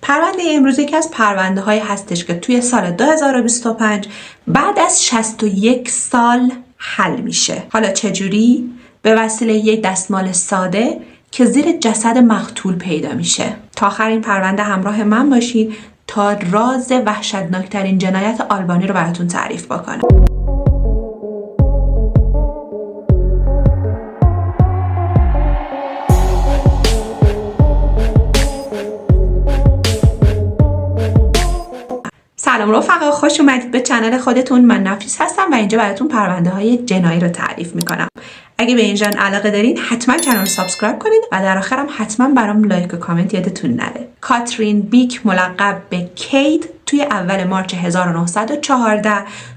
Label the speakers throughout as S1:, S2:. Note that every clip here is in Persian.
S1: پرونده امروز یکی از پرونده هایی هستش که توی سال 2025 بعد از 61 سال حل میشه. حالا چجوری؟ به وسیله یک دستمال ساده که زیر جسد مقتول پیدا میشه. تا آخر این پرونده همراه من باشید تا راز وحشتناکترین جنایت آلبانی رو براتون تعریف بکنم. سلام رفقا، خوش اومدید به چنل خودتون. من نفیس هستم و اینجا براتون پرونده های جنایی رو تعریف میکنم. اگه به این ژانر علاقه دارین حتما کانال رو سابسکرایب کنید و در آخرم حتما برام لایک و کامنت یادتون نره. کاترین بیک ملقب به کیت توی اول مارچ 1914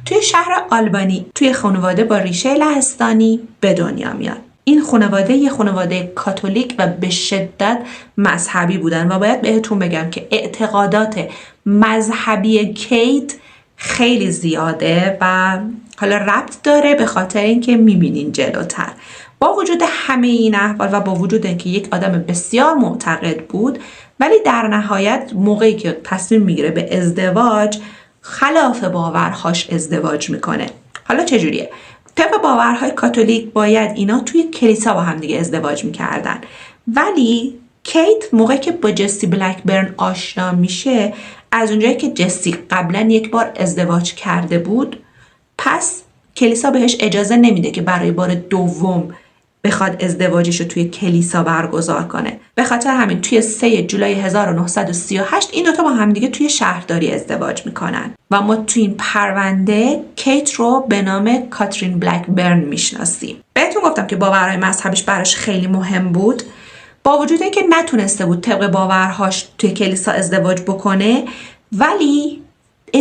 S1: توی شهر آلبانی توی خانواده با ریشه لهستانی به دنیا میاد. این خانواده یه خانواده کاتولیک و به شدت مذهبی بودن و باید بهتون بگم که اعتقادات مذهبی کیت خیلی زیاده و حالا ربط داره به خاطر اینکه میبینین جلوتر. با وجود همه این احوال و با وجود اینکه یک آدم بسیار معتقد بود، ولی در نهایت موقعی که تصمیم میگیره به ازدواج خلاف باورهاش ازدواج میکنه. حالا چجوریه؟ طبق باورهای کاتولیک باید اینا توی کلیسا با هم دیگه ازدواج میکردن، ولی کیت موقعی که با جسی بلکبرن آشنا میشه، از اونجایی که جسی قبلا یک بار ازدواج کرده بود، پس کلیسا بهش اجازه نمیده که برای بار دوم بخواد ازدواجش رو توی کلیسا برگزار کنه. به خاطر همین توی 3 جولای 1938 این دوتا با همدیگه توی شهرداری ازدواج میکنن و ما توی این پرونده کیت رو به نام کاترین بلکبرن میشناسیم. بهتون گفتم که باورهای مذهبیش براش خیلی مهم بود. با وجود اینکه نتونسته بود طبق باورهاش توی کلیسا ازدواج بکنه، ولی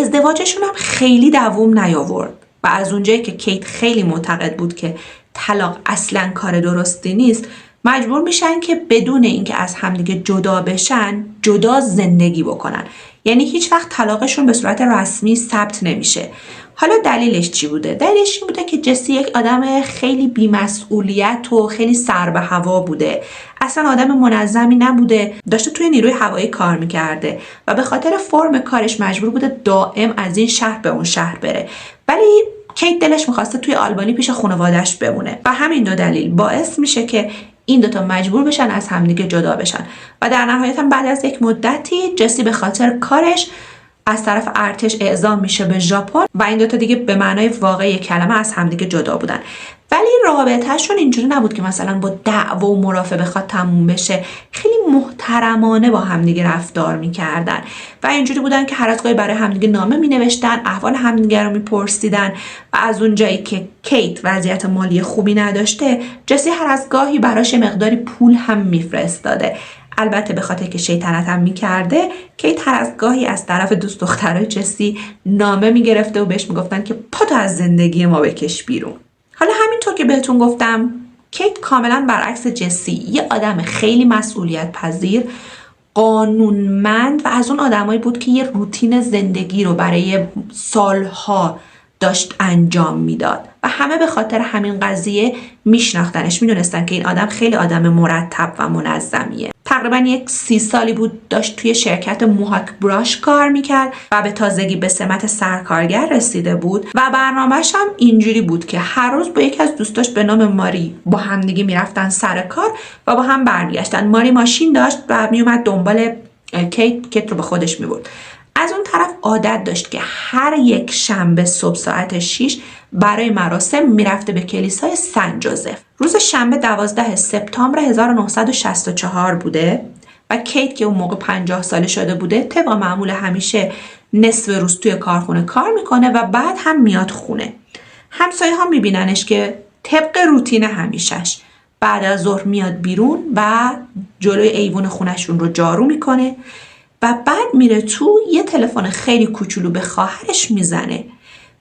S1: ازدواجشون هم خیلی دوام نیاورد و از اونجایی که کیت خیلی معتقد بود که طلاق اصلا کار درستی نیست، مجبور میشن که بدون اینکه از همدیگه جدا بشن جدا زندگی بکنن. یعنی هیچ وقت طلاقشون به صورت رسمی ثبت نمیشه. حالا دلیلش چی بوده؟ دلیلش این بوده که جسی یک آدم خیلی بی‌مسئولیت و خیلی سر به هوا بوده. اصلا آدم منظمی نبوده. داشته توی نیروی هوایی کار میکرده و به خاطر فرم کارش مجبور بوده دائم از این شهر به اون شهر بره. ولی کیت دلش میخواسته توی آلبانی پیش خانواده‌اش بمونه و همین دو دلیل باعث میشه که این دوتا مجبور بشن از همدیگه جدا بشن و در نهایت هم بعد از یک مدتی جسی به خاطر کارش از طرف ارتش اعزام میشه به ژاپن و این دوتا دیگه به معنای واقعی کلمه از همدیگه جدا بودن. ولی رابطهشون اینجوری نبود که مثلا با دعوا و مرافعه بخواد تموم بشه. خیلی محترمانه با همدیگه رفتار میکردن و اینجوری بودن که هر از گاهی برای همدیگه نامه مینوشتن، احوال همدیگه رو میپرسیدن و از اونجایی که کیت وضعیت مالی خوبی نداشته، جسی هر از گاهی براش مقداری پول هم میفرستاده. البته به خاطر که شیطنت هم میکرده، کیت هر از گاهی از طرف دوست دخترای جسی نامه میگرفته و بهش میگفتن که پاتو از زندگی ما بکش بیرون. حالا همینطور که بهتون گفتم، کیت کاملا برعکس جسی یه آدم خیلی مسئولیت پذیر، قانونمند و از اون آدمایی بود که یه روتین زندگی رو برای سالها داشت انجام میداد و همه به خاطر همین قضیه میشناختنش، میدونستن که این آدم خیلی آدم مرتب و منظمیه. تقریبا 30 سالی بود داشت توی شرکت موهاک براش کار میکرد و به تازگی به سمت سرکارگر رسیده بود و برنامه‌ش هم اینجوری بود که هر روز با یکی از دوستاش به نام ماری با هم دیگه میرفتن سر کار و با هم برمیگشتن. ماری ماشین داشت و میومد دنبال کیت رو به خودش میبرد. از اون طرف عادت داشت که هر یک شنبه صبح ساعت 6 برای مراسم میرفته به کلیسای سن جوزف. روز شنبه 12 سپتامبر 1964 بوده و کیت که اون موقع 50 ساله شده بوده، طبق معمول همیشه نصف روز توی کارخونه کار میکنه و بعد هم میاد خونه. همسایه ها میبیننش که طبق روتین همیشش بعد از ظهر میاد بیرون و جلوی ایوون خونشون رو جارو میکنه و بعد میره تو، یه تلفن خیلی کوچولو به خواهرش میزنه.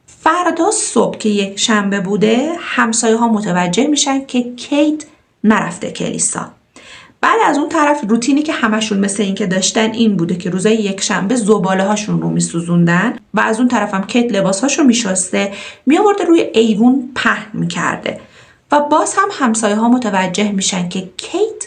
S1: فردا صبح که یک شنبه بوده، همسایه ها متوجه میشن که کیت نرفته کلیسا. بعد از اون طرف روتینی که همشون مثل این که داشتن این بوده که روزای یک شنبه زباله هاشون رو میسوزوندن و از اون طرف هم کیت لباس هاشو میشسته میآورده روی ایوون پهن میکرده و باز هم همسایه ها متوجه میشن که کیت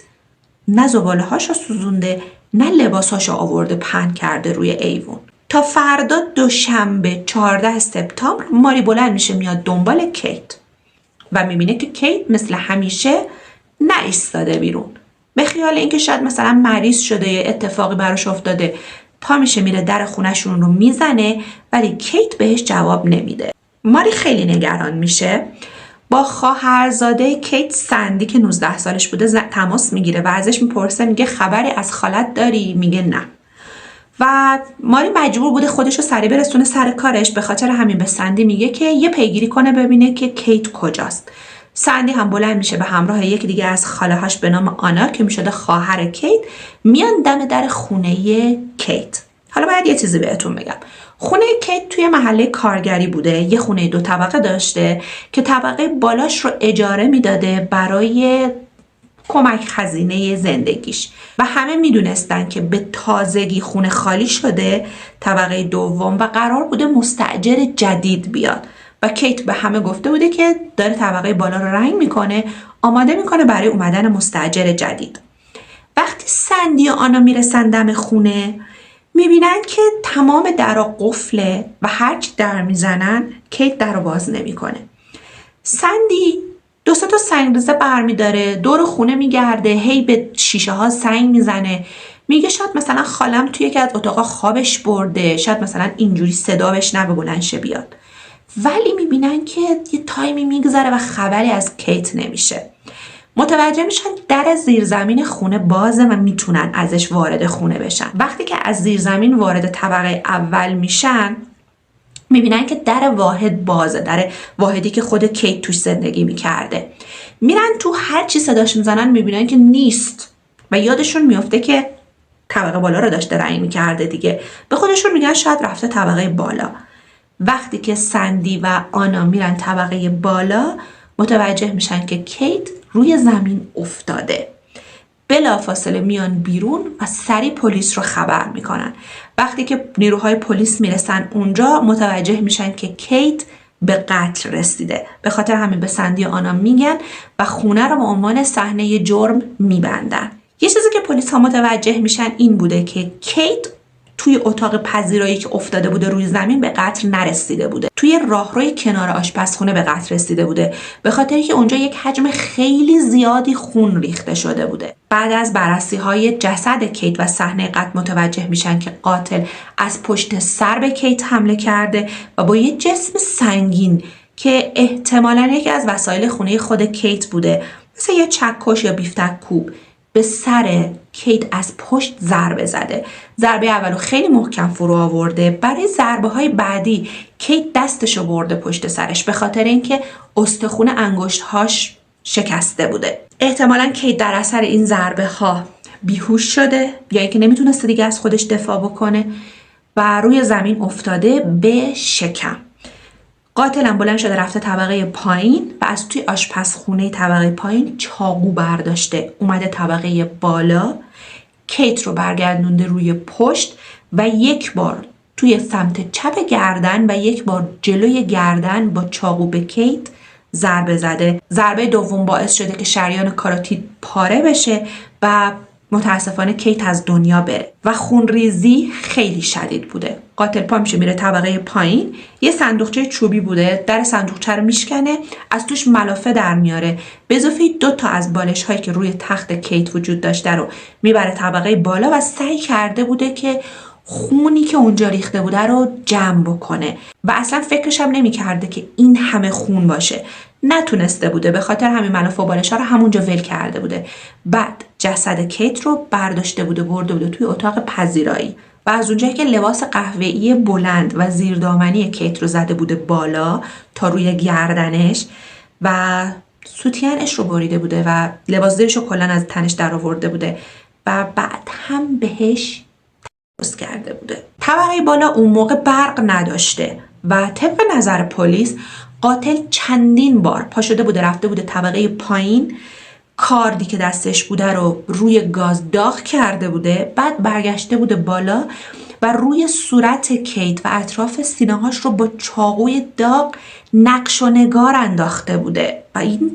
S1: نه زباله هاشو سوزونده نه لباساشو آورده پهن کرده روی ایوون. تا فردا دوشنبه 14 سپتامبر ماری بلند میشه میاد دنبال کیت و میبینه که کیت مثل همیشه نایستاده بیرون. به خیال اینکه شاید مثلا مریض شده یا اتفاقی براش افتاده پا میشه میره در خونهشون رو میزنه، ولی کیت بهش جواب نمیده. ماری خیلی نگران میشه، با خواهرزاده کیت سندی که 19 سالش بوده تماس میگیره و ازش میپرسه، میگه خبری از خالت داری؟ میگه نه. و ماری مجبور بوده خودش رو سریع برسونه سر کارش، به خاطر همین به سندی میگه که یه پیگیری کنه ببینه که کیت کجاست. سندی هم بلند میشه به همراه یک دیگه از خاله‌هاش به نام آنا که میشده خواهر کیت، میان دم در خونه کیت. حالا باید یه چیزی بهتون بگم. خونه کیت توی محله کارگری بوده، یه خونه 2 طبقه داشته که طبقه بالاش رو اجاره میداده برای کمک خزینه زندگیش و همه میدونستن که به تازگی خونه خالی شده طبقه دوم و قرار بوده مستاجر جدید بیاد و کیت به همه گفته بوده که داره طبقه بالا رو رنگ میکنه، آماده میکنه برای اومدن مستاجر جدید. وقتی سندی و آنا میرسن دم خونه میبینن که تمام درا قفله و هرچی در میزنن کیت در رو باز نمیکنه. سندی 2 تا سنگریزه برمیداره، دور خونه میگرده، هی به شیشه ها سنگ میزنه، میگه شاید مثلا خالم توی یکی از اتاقا خوابش برده، شاید مثلا اینجوری صدا بشنوه بلند شه بیاد. ولی میبینن که یه تایمی میگذره و خبری از کیت نمیشه. متوجه میشن در زیرزمین خونه بازه و میتونن ازش وارد خونه بشن. وقتی که از زیرزمین وارد طبقه اول میشن میبینن که در واحد بازه، در واحدی که خود کیت توش زندگی میکرده. میرن تو، هر چی صداش میزنن میبینن که نیست و یادشون میفته که طبقه بالا رو داشته رنگ میکرده دیگه. به خودشون میگن شاید رفته طبقه بالا. وقتی که سندی و آنا میرن طبقه بالا متوجه میشن که کیت روی زمین افتاده. بلافاصله میان بیرون و سریع پلیس رو خبر میکنن. وقتی که نیروهای پلیس میرسن اونجا متوجه میشن که کیت به قتل رسیده. به خاطر همین به سندی و آنا میگن و خونه رو به عنوان صحنه جرم میبندن. یه چیزی که پلیس ها متوجه میشن این بوده که کیت توی اتاق پذیرایی که افتاده بوده روی زمین به قتل نرسیده بوده، توی راهروی کنار آشپزخونه به قتل رسیده بوده، به خاطری که اونجا یک حجم خیلی زیادی خون ریخته شده بوده. بعد از بررسی های جسد کیت و صحنه قتل متوجه میشن که قاتل از پشت سر به کیت حمله کرده و با یه جسم سنگین که احتمالاً یکی از وسایل خونه خود کیت بوده، مثل یه چکش یا بیفتک کوب، به سر کیت از پشت ضربه زده. ضربه اولو خیلی محکم فرو آورده. برای ضربه های بعدی کیت دستشو برده پشت سرش، به خاطر اینکه استخون انگشت‌هاش شکسته بوده. احتمالاً کیت در اثر این ضربه ها بیهوش شده یا اینکه نمیتونسته دیگه از خودش دفاع بکنه و روی زمین افتاده به شکم. قاتلم بلند شده رفته طبقه پایین و از توی آشپزخونه طبقه پایین چاقو برداشته اومده طبقه بالا، کیت رو برگردونده روی پشت و یک بار توی سمت چپ گردن و یک بار جلوی گردن با چاقو به کیت ضربه زده. ضربه دوم باعث شده که شریان کاروتید پاره بشه و متاسفانه کیت از دنیا بره و خونریزی خیلی شدید بوده. قاتل پا میشه میره طبقه پایین، یه صندوقچه چوبی بوده، در صندوقچه رو میشکنه، از توش ملافه در میاره، به اضافه 2 تا از بالش هایی که روی تخت کیت وجود داشته رو میبره طبقه بالا و سعی کرده بوده که خونی که اونجا ریخته بوده رو جمع بکنه و اصلا فکرش هم نمی‌کرده که این همه خون باشه. نتونسته بوده، به خاطر همین ملافه و بالش‌ها رو همونجا ول کرده بوده. بعد جسد کیت رو برداشته بوده برده بوده توی اتاق پذیرایی و از اونجایی که لباس قهوه‌ای بلند و زیردامنی کیت رو زده بوده بالا تا روی گردنش و سوتیانش رو بریده بوده و لباس زیرش رو کلاً از تنش در آورده بوده و بعد هم بهش کرده بوده. طبقه بالا اون موقع برق نداشته و طبق نظر پلیس قاتل چندین بار پا شده بوده رفته بوده طبقه پایین، کاردی که دستش بوده رو روی گاز داغ کرده بوده، بعد برگشته بوده بالا و روی صورت کیت و اطراف سینه‌هاش رو با چاقوی داغ نقش و نگار انداخته بوده و این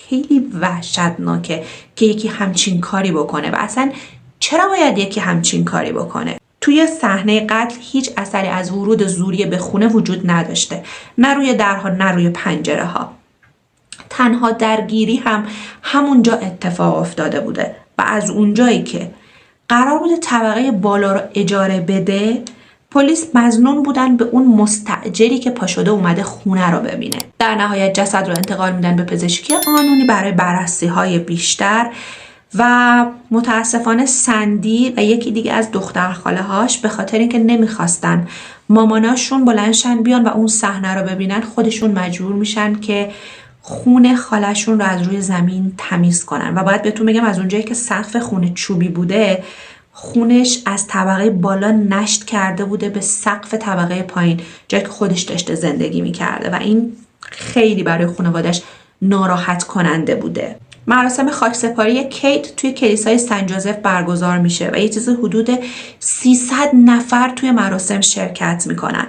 S1: خیلی وحشتناکه که یکی همچین کاری بکنه و اصلا چرا باید یکی همچین کاری بکنه؟ توی صحنه قتل هیچ اثری از ورود زوریه به خونه وجود نداشته، نه روی درها نه روی پنجره ها. تنها درگیری هم همونجا اتفاق افتاده بوده و از اونجایی که قرار بوده طبقه بالا رو اجاره بده، پلیس مظنون بودن به اون مستاجری که پاشده اومده خونه رو ببینه. در نهایت جسد رو انتقال میدن به پزشکی قانونی برای بررسی های بیشتر و متاسفانه سندی و یکی دیگه از دختر خاله هاش به خاطر اینکه نمیخواستن ماماناشون بلندشن بیان و اون صحنه رو ببینن، خودشون مجبور میشن که خون خالشون رو از روی زمین تمیز کنن. و باید بهتون بگم از اونجایی که سقف خونه چوبی بوده، خونش از طبقه بالا نشت کرده بوده به سقف طبقه پایین، جایی که خودش داشته زندگی میکرده و این خیلی برای خانواده‌اش ناراحت کننده بوده. مراسم خاکسپاری کیت توی کلیسای سن جوزف برگزار میشه و یه چیز حدود 300 نفر توی مراسم شرکت میکنن.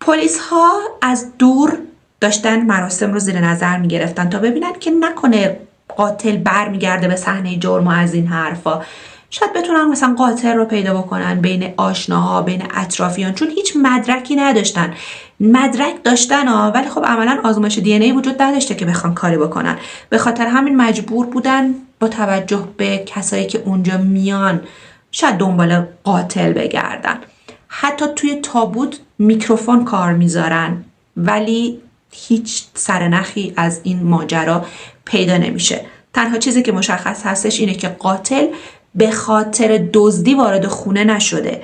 S1: پلیس ها از دور داشتن مراسم رو زیر نظر میگرفتن تا ببینن که نکنه قاتل برمیگرده به صحنه جرم و از این حرفا. شاید بتونن مثلا قاتل رو پیدا بکنن بین آشناها، بین اطرافیان، چون هیچ مدرکی نداشتن. مدرک داشتن ولی خب عملا آزمایش دی ان ای وجود نداشته که بخوان کاری بکنن. به خاطر همین مجبور بودن با توجه به کسایی که اونجا میان شاید دنبال قاتل بگردن. حتی توی تابوت میکروفون کار میذارن ولی هیچ سرنخی از این ماجرا پیدا نمیشه. تنها چیزی که مشخص هستش اینه که قاتل به خاطر دزدی وارد خونه نشده.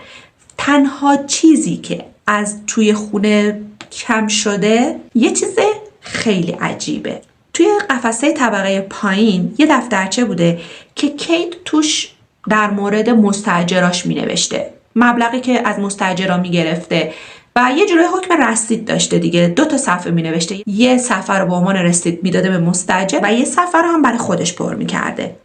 S1: تنها چیزی که از توی خونه کم شده یه چیز خیلی عجیبه. توی قفسه طبقه پایین یه دفترچه بوده که کیت توش در مورد مستاجراش می نوشته، مبلغی که از مستاجرا می گرفته و یه جوری حکم رسید داشته دیگه. 2 صفحه می نوشته، یه صفحه رو به عنوان رسید میداده به مستاجر و یه صفحه رو هم برای خودش پر می کرده.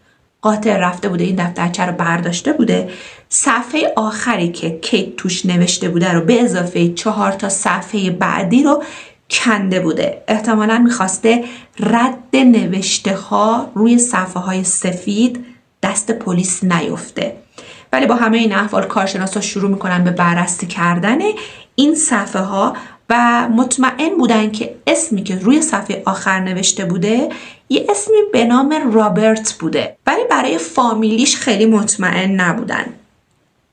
S1: قاتل رفته بوده این دفترچه رو برداشته بوده، صفحه آخری که کیت توش نوشته بوده رو به اضافه 4 صفحه بعدی رو کنده بوده. احتمالاً میخواسته رد نوشته ها روی صفحه های سفید دست پلیس نیفته. ولی با همه این احوال کارشناسا شروع میکنن به بررسی کردن این صفحه ها و مطمئن بودن که اسمی که روی صفحه آخر نوشته بوده یه اسمی به نام رابرت بوده، ولی برای فامیلیش خیلی مطمئن نبودن.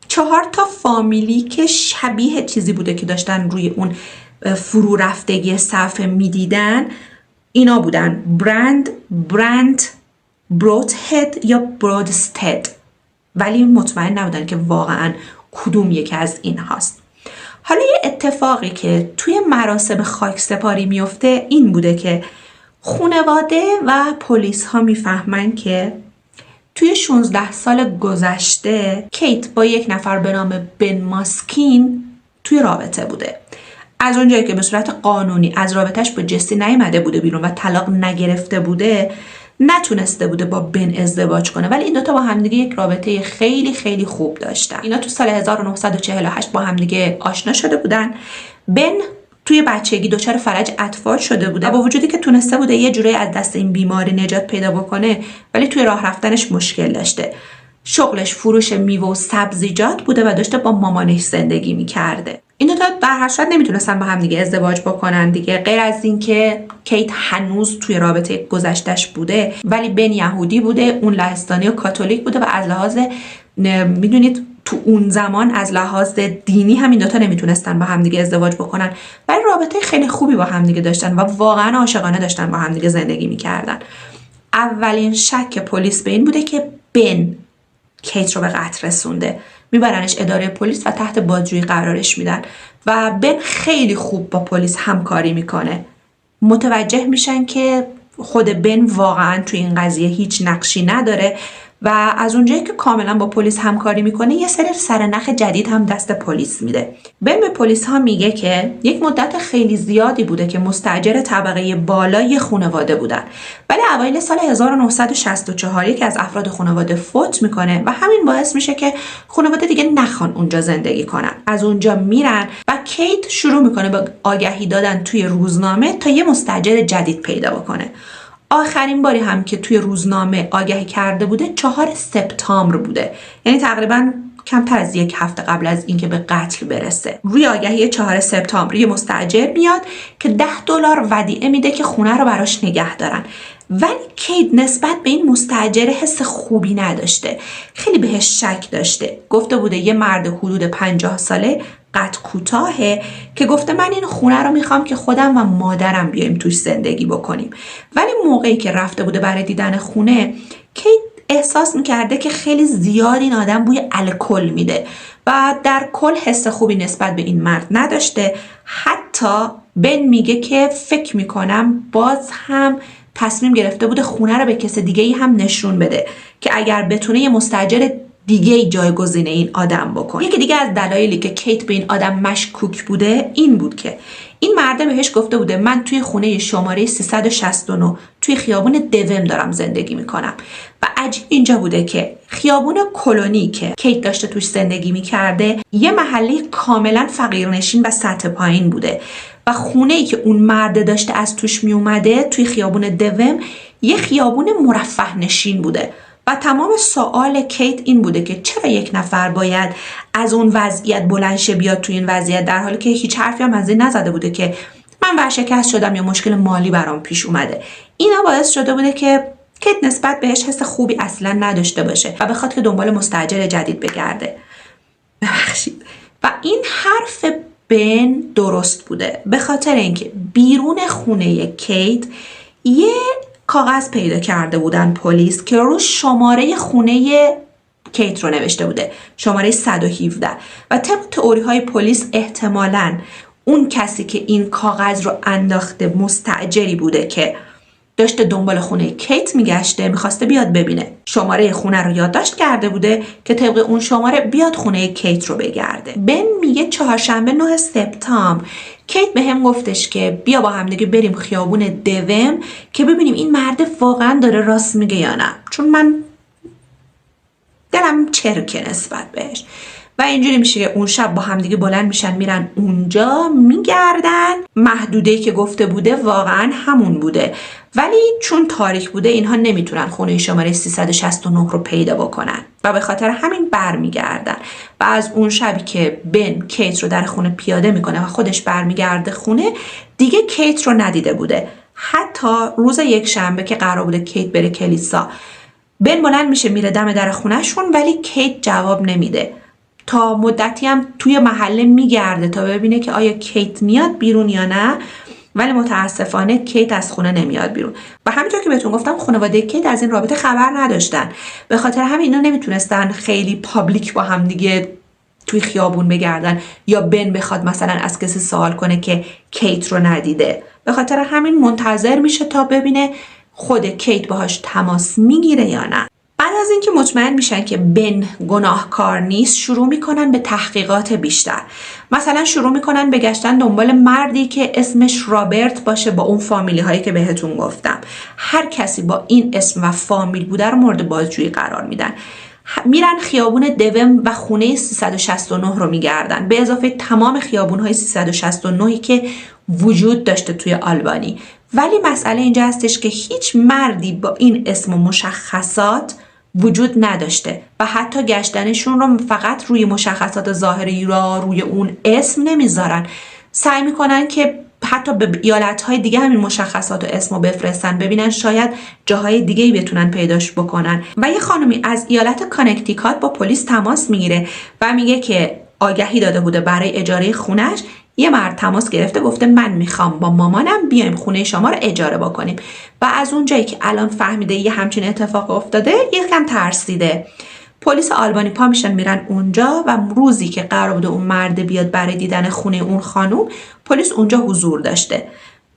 S1: 4 فامیلی که شبیه چیزی بوده که داشتن روی اون فرو رفتگی صفحه میدیدن اینا بودن: برانت، بروتهد یا برودستد، ولی مطمئن نبودن که واقعا کدوم یکی از این هاست. حالا یه اتفاقی که توی مراسم خاکسپاری میفته این بوده که خانواده و پلیس ها میفهمن که توی 16 سال گذشته کیت با یک نفر به نام بن ماسکین توی رابطه بوده. از اونجایی که به صورت قانونی از رابطهش با جسی نیامده بوده بیرون و طلاق نگرفته بوده، نتونسته بوده با بن ازدواج کنه، ولی این دوتا با همدیگه یک رابطه خیلی خیلی خوب داشتن. اینا تو سال 1948 با همدیگه آشنا شده بودن. بن توی بچگی دچار فلج اطفال شده بوده، با وجودی که تونسته بوده یه جوری از دست این بیماری نجات پیدا بکنه، ولی توی راه رفتنش مشکل داشته. شغلش فروش میوه و سبزیجات بوده و داشته با مامانش زندگی میکرده. این دو تا در هر صورت نمیتونستن با هم دیگه ازدواج بکنن دیگه، غیر از این که کیت هنوز توی رابطه گذشتش بوده، ولی بن یهودی بوده، اون لهستانی و کاتولیک بوده و از لحاظ میدونید تو اون زمان از لحاظ دینی همین دوتا نمیتونستن با همدیگه ازدواج بکنن، ولی رابطه خیلی خوبی با همدیگه داشتن و واقعا عاشقانه داشتن با همدیگه زندگی میکردن. اولین شک پلیس به این بوده که بن کیت رو به قتل رسونده. میبرنش اداره پلیس و تحت بازجویی قرارش میدن و بن خیلی خوب با پلیس همکاری میکنه. متوجه میشن که خود بن واقعا توی این قضیه هیچ نقشی نداره و از اونجایی که کاملا با پلیس همکاری میکنه یه سری سرنخ جدید هم دست پلیس میده. بن به پلیس ها میگه که یک مدت خیلی زیادی بوده که مستاجر طبقه بالای خانواده بودن، ولی اوایل سال 1964 یکی از افراد خانواده فوت میکنه و همین باعث میشه که خانواده دیگه نخوان اونجا زندگی کنن. از اونجا میرن و کیت شروع میکنه به آگهی دادن توی روزنامه تا یه مستاجر جدید پیدا بکنه. آخرین باری هم که توی روزنامه آگهی کرده بوده 4 سپتامبر بوده، یعنی تقریباً کمتر از 1 هفته قبل از اینکه به قتل برسه. روی آگهی 4 سپتامبر یه مستاجر میاد که $10 ودیعه میده که خونه رو براش نگه دارن. ولی کیت نسبت به این مستاجر حس خوبی نداشته، خیلی بهش شک داشته. گفته بوده یه مرد حدود 50 ساله قد کوتاهه که گفته من این خونه رو میخوام که خودم و مادرم بیایم توش زندگی بکنیم. ولی موقعی که رفته بوده برای دیدن خونه، کیت احساس میکرده که خیلی زیاد این آدم بوی الکل میده و در کل حس خوبی نسبت به این مرد نداشته. حتی بن میگه که فکر میکنم باز هم تصمیم گرفته بوده خونه رو به کس دیگه ای هم نشون بده که اگر بتونه یه مستاجر دیگه جایگزین این آدم بکنه. یکی دیگه از دلایلی که کیت به این آدم مشکوک بوده این بود که این مرد بهش گفته بوده من توی خونه شماره 369 توی خیابون دوم دارم زندگی میکنم. و عجیب اینجا بوده که خیابون کلونی که کیت داشته توش زندگی میکرده یه محله کاملا فقیرنشین و سطح پایین بوده و خونه‌ای که اون مرد داشته از توش میومده توی خیابون دوم یه خیابون مرفه نشین بوده. و تمام سوال کیت این بوده که چرا یک نفر باید از اون وضعیت بلند شه بیاد توی این وضعیت، در حالی که هیچ حرفی هم از این نزده بوده که من ورشکست شدم یا مشکل مالی برام پیش اومده. اینا باعث شده بوده که کیت نسبت بهش حس خوبی اصلا نداشته باشه و بخواد که دنبال مستاجر جدید بگرده. ببخشید. و این حرف بن درست بوده، به خاطر اینکه بیرون خونه کیت یه کاغذ پیدا کرده بودن پلیس که رو شماره خونه کیت رو نوشته بوده، شماره 117. و طبق تئوری های پلیس احتمالاً اون کسی که این کاغذ رو انداخته مستاجری بوده که داشته دنبال خونه کیت میگشته، میخواسته بیاد ببینه. شماره خونه رو یادداشت کرده بوده که طبق اون شماره بیاد خونه کیت رو بگرده. بن میگه چهارشنبه 9 سپتامبر کیت بهم گفتش که بیا با هم دیگه بریم خیابون دوم که ببینیم این مرد واقعا داره راست میگه یا نه، چون من دلم چرکه نسبت بهش. و اینجوری میشه که اون شب با هم دیگه بلند میشن میرن اونجا میگردن. محدوده‌ای که گفته بوده واقعا همون بوده، ولی چون تاریک بوده اینها نمیتونن خونه شماره 369 رو پیدا بکنن و به خاطر همین برمیگردن. و از اون شبی که بن کیت رو در خونه پیاده میکنه و خودش برمیگرده خونه، دیگه کیت رو ندیده بوده. حتی روز یک شنبه که قرار بوده کیت بره کلیسا، بن بلند میشه میره دم در خونهشون ولی کیت جواب نمیده. تا مدتی هم توی محله میگرده تا ببینه که آیا کیت میاد بیرون یا نه، ولی متاسفانه کیت از خونه نمیاد بیرون. و همینطور که بهتون گفتم خانواده کیت از این رابطه خبر نداشتن، به خاطر همین اینا نمیتونستن خیلی پابلیک با هم دیگه توی خیابون بگردن یا بن بخواد مثلا از کسی سوال کنه که کیت رو ندیده. به خاطر همین منتظر میشه تا ببینه خود کیت باهاش تماس میگیره یا نه. بعد از اینکه مطمئن میشن که بن گناهکار نیست، شروع میکنن به تحقیقات بیشتر. مثلا شروع میکنن به گشتن دنبال مردی که اسمش رابرت باشه با اون فامیلی هایی که بهتون گفتم. هر کسی با این اسم و فامیل بوده رو مورد بازجویی قرار میدن. میرن خیابون دوم و خونه 369 رو میگردن، به اضافه تمام خیابون های 369 که وجود داشته توی آلبانی. ولی مسئله اینجا هستش که هیچ مردی با این اسم و مشخصات وجود نداشته و حتی گشتنشون رو فقط روی مشخصات ظاهری را روی اون اسم نمیذارن. سعی میکنن که حتی به ایالت‌های دیگه همین مشخصات و اسمو بفرستن، ببینن شاید جاهای دیگه‌ای بتونن پیداش بکنن. و یه خانمی از ایالت کانکتیکات با پلیس تماس میگیره و میگه که آگهی داده بوده برای اجاره خونش. یه مرد تماس گرفته گفته من میخوام با مامانم بیایم خونه شما رو اجاره بکنیم. و از اون جایی که الان فهمیده یه همچین اتفاق افتاده یکم ترسیده. پلیس آلبانی پا میشن میرن اونجا و روزی که قرار بوده اون مرد بیاد برای دیدن خونه اون خانوم، پلیس اونجا حضور داشته.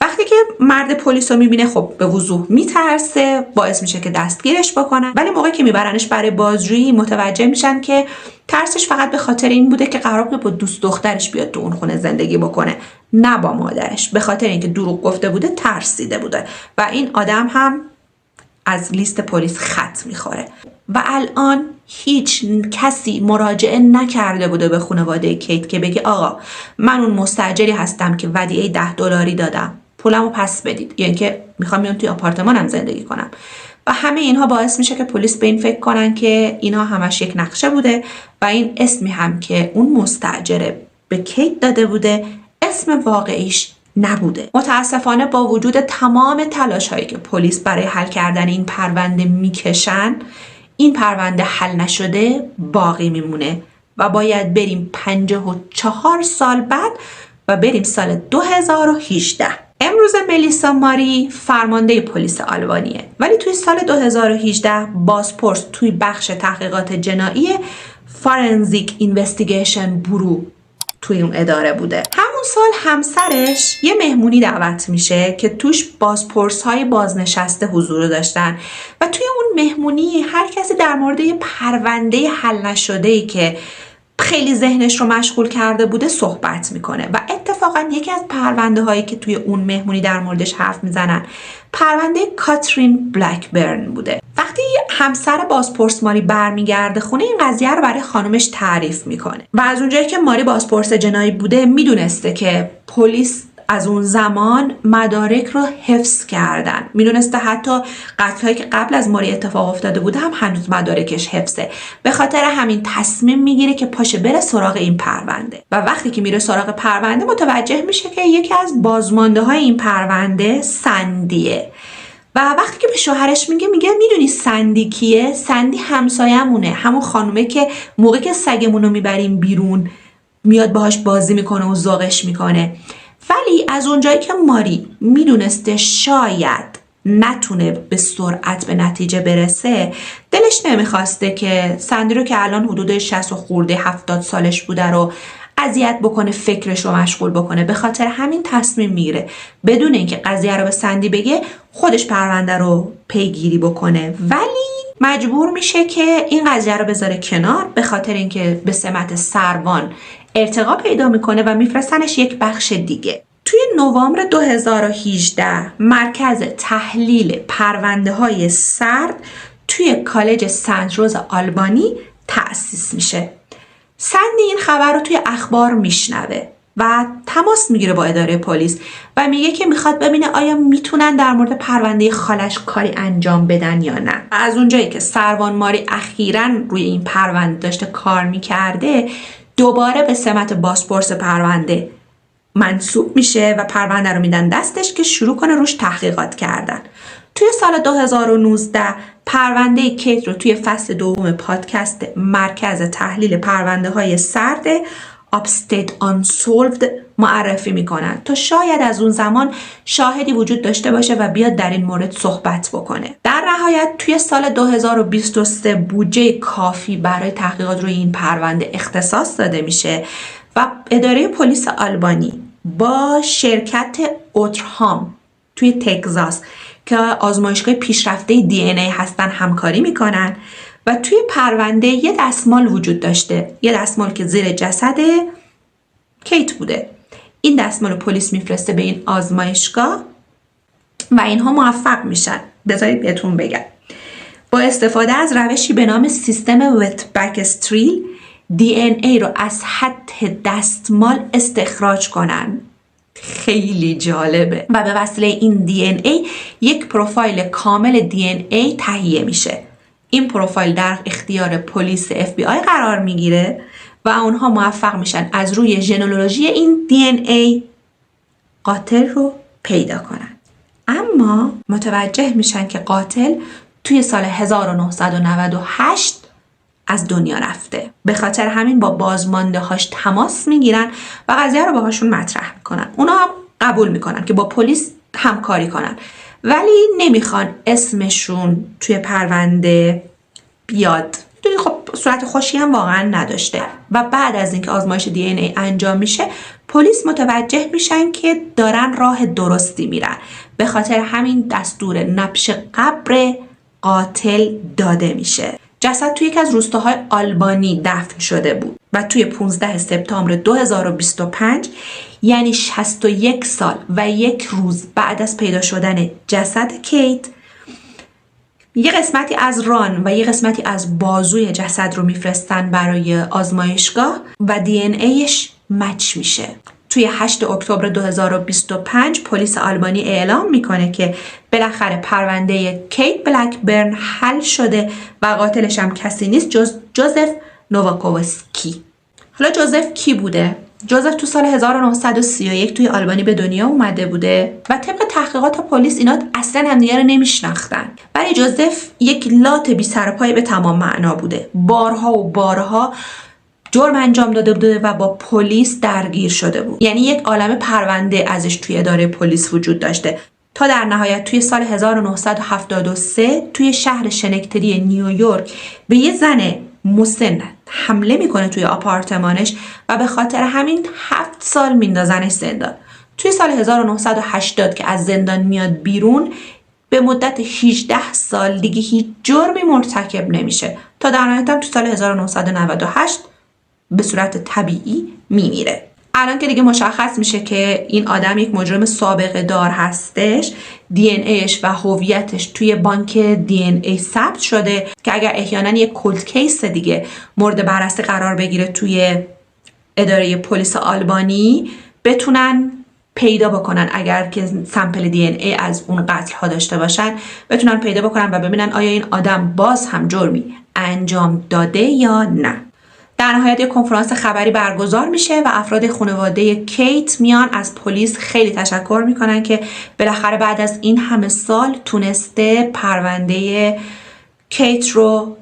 S1: وقتی که مرد پلیس رو میبینه خب به وضوح میترسه، باعث میشه که دستگیرش بکنن. ولی موقعی که میبرنش برای بازجویی متوجه میشن که ترسش فقط به خاطر این بوده که قرار بوده با دوست دخترش بیاد تو اون خونه زندگی بکنه، نه با مادرش. به خاطر اینکه دروغ گفته بوده ترسیده بوده و این آدم هم از لیست پلیس خط میخوره. و الان هیچ کسی مراجعه نکرده بوده به خانواده کیت که بگه آقا من اون مستاجری هستم که ودیعه $10 دادم، پولمو پس بدید یا اینکه میخوام بیام توی آپارتمانم زندگی کنم. و همه اینها باعث میشه که پلیس به این فکر کنن که اینها همش یک نقشه بوده و این اسمی هم که اون مستاجره به کیت داده بوده اسم واقعیش نبوده. متاسفانه با وجود تمام تلاش هایی که پلیس برای حل کردن این پرونده میکشن، این پرونده حل نشده باقی میمونه و باید بریم 54 سال بعد و بریم سال 2018. امروز ملیسا ماری فرمانده پلیس آلبانیه، ولی توی سال 2018 بازپرس توی بخش تحقیقات جنایی فارنزیک اینوستیگیشن برو توی اون اداره بوده. همون سال همسرش یه مهمونی دعوت میشه که توش بازپرس های بازنشسته حضور داشتن و توی اون مهمونی هر کسی در مورد یه پرونده حل نشده‌ای که خیلی ذهنش رو مشغول کرده بوده صحبت میکنه و اتفاقا یکی از پرونده هایی که توی اون مهمونی در موردش حرف میزنن پرونده کاترین بلکبرن بوده. وقتی همسر بازپرس ماری برمیگرده خونه این قضیه رو برای خانومش تعریف میکنه و از اونجایی که ماری بازپرس جنایی بوده میدونسته که پلیس از اون زمان مدارک رو حفظ کردن، میدونسته حتی قتل‌هایی که قبل از ماری اتفاق افتاده بوده هم هنوز مدارکش حفظه. به خاطر همین تصمیم میگیره که پاشه بره سراغ این پرونده و وقتی که میره سراغ پرونده متوجه میشه که یکی از بازمانده های این پرونده سندیه و وقتی که به شوهرش میگه میدونی سندی کیه؟ سندی همسایه‌مونه، همون خانومه که موقعی که سگمون رو میبریم بیرون میاد باهاش بازی میکنه و ذوقش میکنه. ولی از اونجایی که ماری میدونسته شاید نتونه به سرعت به نتیجه برسه، دلش نمیخواسته که سندی رو که الان حدود 60 خورده 70 سالش بوده رو اذیت بکنه، فکرش رو مشغول بکنه. به خاطر همین تصمیم میگیره بدون اینکه قضیه رو به سندی بگه خودش پرونده رو پیگیری بکنه، ولی مجبور میشه که این قضیه رو بذاره کنار به خاطر اینکه به سمت سروان ارتقا پیدا میکنه و میفرستنش یک بخش دیگه. توی نوامبر 2018 مرکز تحلیل پرونده های سرد توی کالج سنت روز آلبانی تأسیس میشه. سندی این خبر رو توی اخبار میشنوه و تماس میگیره با اداره پلیس و میگه که میخواد ببینه آیا میتونن در مورد پرونده خالش کاری انجام بدن یا نه. از اونجایی که سروان ماری اخیراً روی این پرونده داشته کار میکرده دوباره به سمت بازپرس پرونده منصوب میشه و پرونده رو میدن دستش که شروع کنه روش تحقیقات کردن. توی سال 2019 پرونده کیت رو توی فصل دوم پادکست مرکز تحلیل پرونده های سرد Upstate Unsolved معرفی میکنن تا شاید از اون زمان شاهدی وجود داشته باشه و بیاد در این مورد صحبت بکنه. در نهایت توی سال 2023 بودجه کافی برای تحقیقات روی این پرونده اختصاص داده میشه و اداره پلیس آلبانی با شرکت اوترهام توی تگزاس که آزمایشگاه پیشرفته DNA هستن همکاری میکنن و توی پرونده یه دستمال وجود داشته، یه دستمال که زیر جسد کیت بوده. این دستمال پلیس میفرسته به این آزمایشگاه و اینها موفق میشن. بذارید بهتون بگم، با استفاده از روشی به نام سیستم وت بک استریل DNA رو از حد دستمال استخراج کنن. خیلی جالبه و به وسیله این DNA یک پروفایل کامل DNA تهیه میشه. این پروفایل در اختیار پلیس FBI قرار میگیره و اونها موفق میشن از روی ژنولوژی این DNA قاتل رو پیدا کنن. اما متوجه میشن که قاتل توی سال 1998 از دنیا رفته. به خاطر همین با بازمانده هاش تماس میگیرن و قضیه رو باهاشون مطرح میکنن. اونا هم قبول میکنن که با پلیس همکاری کنن ولی نمیخوان اسمشون توی پرونده بیاد. میدونی خب صورت خوشی هم واقعا نداشته و بعد از اینکه آزمایش DNA انجام میشه پلیس متوجه میشن که دارن راه درستی میرن. به خاطر همین دستور نبش قبر قاتل داده میشه. جسد توی یکی از روستاهای آلبانی دفن شده بود و توی 15 سپتامبر 2025 یعنی 61 سال و یک روز بعد از پیدا شدن جسد کیت یه قسمتی از ران و یه قسمتی از بازوی جسد رو میفرستن برای آزمایشگاه و DNA مچ میشه. توی 8 اکتبر 2025 پلیس آلبانی اعلام میکنه که بالاخره پرونده کیت بلکبرن حل شده و قاتلش هم کسی نیست جز جوزف نوواکووسکی. حالا جوزف کی بوده؟ جوزف تو سال 1931 توی آلبانی به دنیا اومده بوده و طبق تحقیقات پلیس اینا اصلا همدیگه رو نمیشناختن. ولی جوزف یک لات بی سر و پای به تمام معنا بوده. بارها و بارها جرم انجام داده بوده و با پلیس درگیر شده بود. یعنی یک عالمه پرونده ازش توی اداره پلیس وجود داشته تا در نهایت توی سال 1973 توی شهر شنکتری نیویورک به یه زن مسن حمله میکنه توی آپارتمانش و به خاطر همین 7 سال میندازنش زندان. توی سال 1980 که از زندان میاد بیرون به مدت 18 سال دیگه هیچ جرمی مرتکب نمیشه تا در نهایت هم توی سال 1998 به صورت طبیعی میمیره. الان که دیگه مشخص میشه که این آدم یک مجرم سابقه دار هستش، دی ان ایش و هویتش توی بانک دی ان ای ثبت شده که اگر احیانا یک کولد کیس دیگه مورد بررسی قرار بگیره توی اداره پلیس آلبانی بتونن پیدا بکنن، اگر که سمپل دی ان ای از اون قتل ها داشته باشن بتونن پیدا بکنن و ببینن آیا این آدم باز هم جرمی انجام داده یا نه. در نهایت یک کنفرانس خبری برگزار میشه و افراد خانواده کیت میان از پلیس خیلی تشکر میکنن که بالاخره بعد از این همه سال تونسته پرونده کیت رو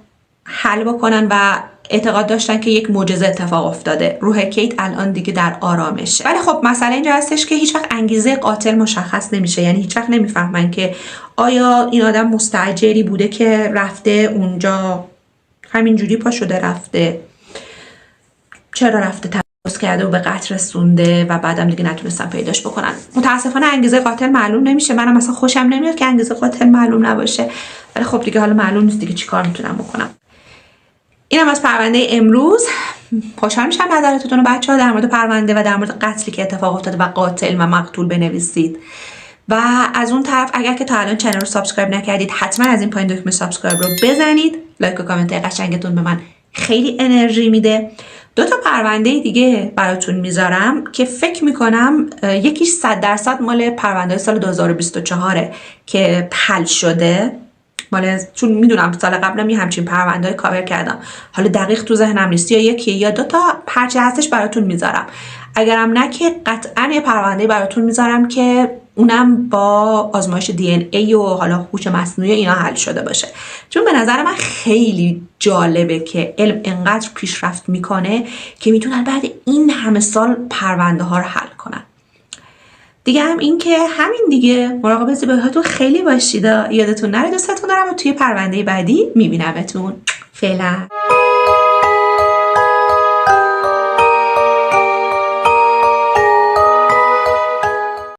S1: حل بکنن و اعتقاد داشتن که یک معجزه اتفاق افتاده. روح کیت الان دیگه در آرامشه. ولی خب مسئله اینجا هستش که هیچ وقت انگیزه قاتل مشخص نمیشه. یعنی هیچ وقت نمیفهمن که آیا این آدم مستاجری بوده که رفته اونجا همینجوری پا شده رفته، چرا رفته تجاوز کرده و به قتل رسونده و بعدم دیگه نتونستن پیداش بکنن. متاسفانه انگیزه قاتل معلوم نمیشه. منم مثلا خوشم نمیاد که انگیزه قاتل معلوم نباشه، ولی خب دیگه حالا معلوم نیست دیگه چیکار میتونم بکنم. اینم از پرونده امروز. خوشحال میشم نظرتون رو بچه‌ها در مورد پرونده و در مورد قتلی که اتفاق افتاده و قاتل و مقتول بنویسید. و از اون طرف اگر که تا الان چنل رو سابسکرایب نکردید حتما از این پایین دکمه سابسکرایب رو بزنید. لایک و کامنت قشنگتون به من خیلی انرژی میده. 2 تا پرونده دیگه براتون میذارم که فکر میکنم یکیش 100% مال پرونده سال 2024 که حل شده، چون میدونم سال قبلم یه همچین پرونده‌ای کاور کردم، حالا دقیق تو ذهنم نیست، یا یکی یا 2 تا هرچی هستش براتون میذارم. اگرم نه که قطعا یه پرونده براتون میذارم که اونم با آزمایش دی ان ای و حالا هوش مصنوعی اینا حل شده باشه، چون به نظر من خیلی جالبه که علم انقدر پیشرفت میکنه که میتونن بعد این همه سال پرونده ها رو حل کنن. دیگه هم این که همین دیگه، مراقب زیبایی‌هاتون خیلی باشید. یادتون نره دوستتون دارم و توی پرونده بعدی میبینمتون. فعلا